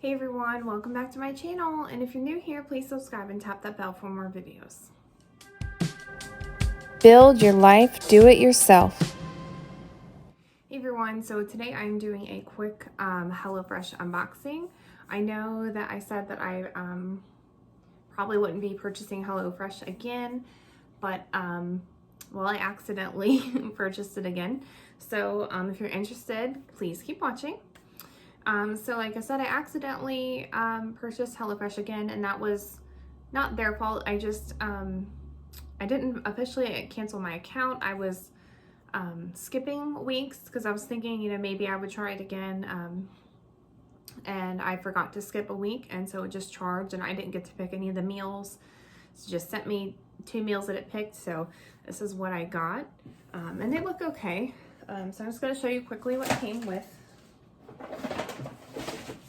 Hey everyone, welcome back to my channel, and if you're new here, please subscribe and tap that bell for more videos. Build your life, do it yourself. Hey everyone, so today I'm doing a quick HelloFresh unboxing. I know that I said that I probably wouldn't be purchasing HelloFresh again, but well, I accidentally purchased it again. So if you're interested, please keep watching. So like I said, I accidentally purchased HelloFresh again, and that was not their fault. I just, I didn't officially cancel my account. I was skipping weeks because I was thinking, you know, maybe I would try it again. And I forgot to skip a week, and so it just charged, and I didn't get to pick any of the meals. So it just sent me 2 meals that it picked, so this is what I got. And they look okay. So I'm just going to show you quickly what came with.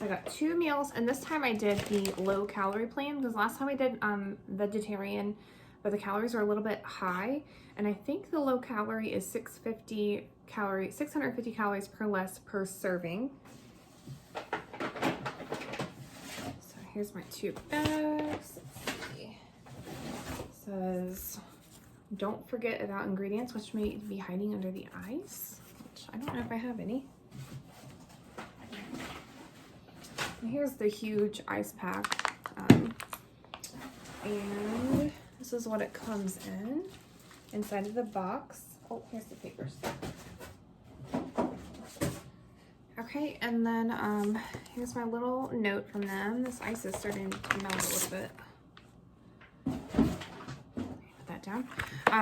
I got 2 meals, and this time I did the low calorie plan because last time I did vegetarian, but the calories were a little bit high, and I think the low calorie is 650 calories per less per serving. So here's my 2 bags. Let's see. It says, don't forget about ingredients, which may be hiding under the ice, which I don't know if I have any. And here's the huge ice pack, and this is what it comes in inside of the box. Oh, here's the papers. Okay, and then here's my little note from them. This ice is starting to melt a little bit. Put that down.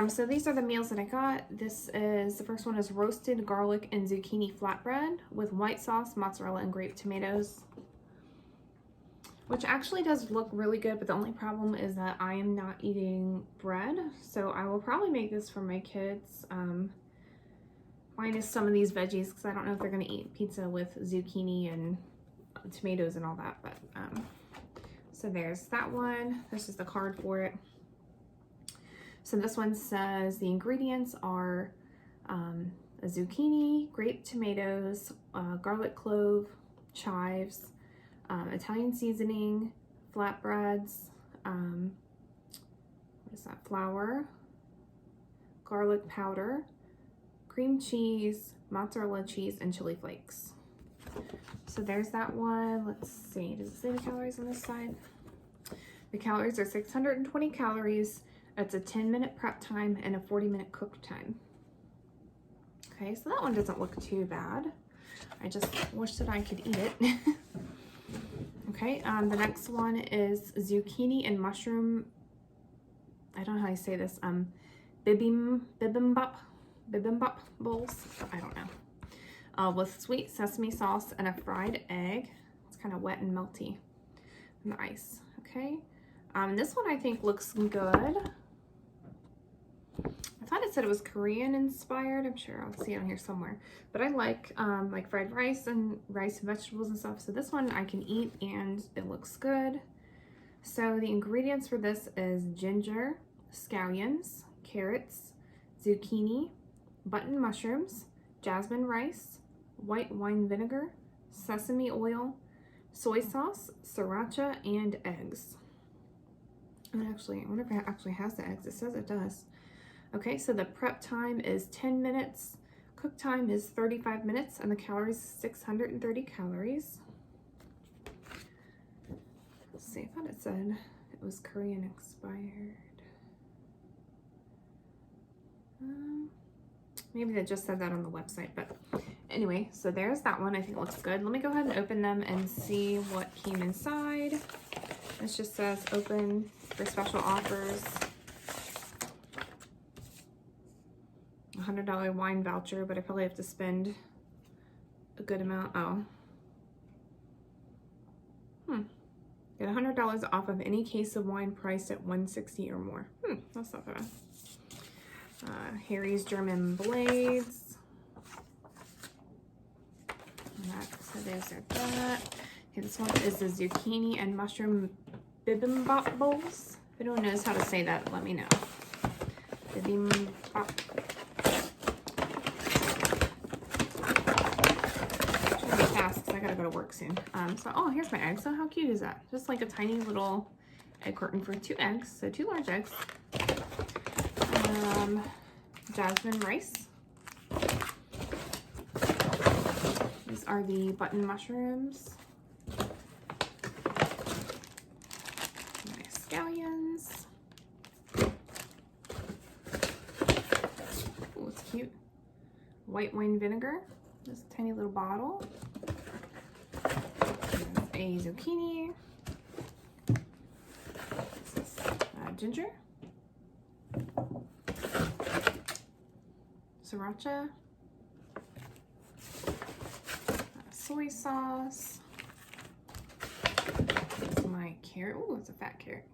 So these are the meals that I got. The first one is roasted garlic and zucchini flatbread with white sauce, mozzarella, and grape tomatoes, which actually does look really good, but the only problem is that I am not eating bread, so I will probably make this for my kids, minus some of these veggies, because I don't know if they're going to eat pizza with zucchini and tomatoes and all that, but, so there's that one. This is the card for it. So this one says the ingredients are a zucchini, grape tomatoes, garlic clove, chives, Italian seasoning, flatbreads, what is that, flour, garlic powder, cream cheese, mozzarella cheese, and chili flakes. So there's that one. Let's see, does it say the calories on this side? The calories are 620 calories. It's a 10-minute prep time and a 40-minute cook time. Okay, so that one doesn't look too bad. I just wish that I could eat it. Okay, the next one is zucchini and mushroom, I don't know how I say this, bibimbap bowls, I don't know, with sweet sesame sauce and a fried egg. It's kind of wet and melty in the ice. Okay, this one I think looks good. I thought it said it was Korean inspired. I'm sure I'll see it on here somewhere. But I like fried rice and vegetables and stuff. So this one I can eat and it looks good. So the ingredients for this is ginger, scallions, carrots, zucchini, button mushrooms, jasmine rice, white wine vinegar, sesame oil, soy sauce, sriracha, and eggs. And actually, I wonder if it actually has the eggs. It says it does. Okay, so the prep time is 10 minutes, cook time is 35 minutes, and the calories is 630 calories. Let's see, I thought it said it was Korean expired. Maybe they just said that on the website, but anyway, so there's that one. I think it looks good. Let me go ahead and open them and see what came inside. This just says open for special offers. $100 wine voucher, but I probably have to spend a good amount. Oh. Get $100 off of any case of wine priced at $160 or more. That's not bad. Harry's German Blades. So there's that. Okay, this one is the zucchini and mushroom bibimbap bowls. If anyone knows how to say that, let me know. Bibimbap. I I gotta go to work soon. So, oh, here's my egg. So how cute is that? Just like a tiny little egg carton for 2 eggs. So 2 large eggs. Jasmine rice. These are the button mushrooms. My scallions. Oh, it's cute. White wine vinegar. This tiny little bottle. There's a zucchini. This is ginger. Sriracha. Soy sauce. This is my carrot. Oh, it's a fat carrot.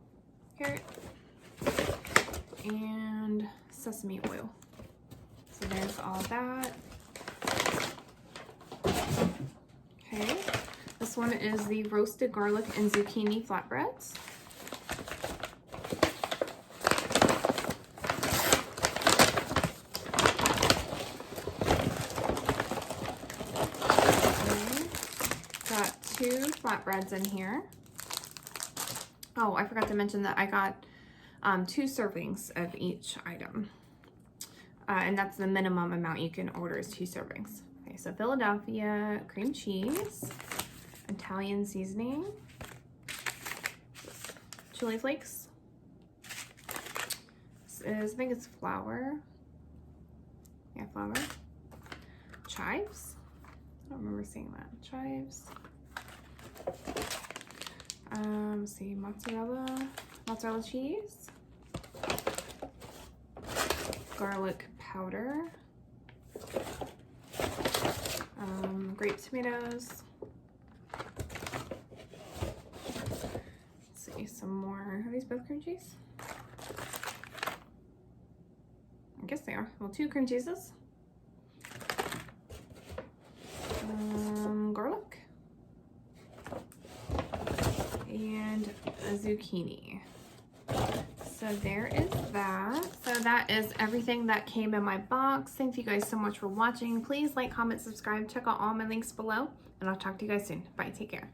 Carrot. And sesame oil. So there's all that. Okay. This one is the roasted garlic and zucchini flatbreads. Got 2 flatbreads in here. Oh, I forgot to mention that I got 2 servings of each item. And that's the minimum amount you can order is 2 servings. Okay, so Philadelphia cream cheese, Italian seasoning, chili flakes. This is, I think it's flour. Yeah, flour. Chives. I don't remember seeing that. Chives. Let's see, mozzarella cheese, garlic powder, grape tomatoes. Let's see, some more. Are these both cream cheese? I guess they are. Well, 2 cream cheeses. Garlic. And a zucchini. So there is that. So that is everything that came in my box. Thank you guys so much for watching. Please like, comment, subscribe, check out all my links below, and I'll talk to you guys soon. Bye, take care.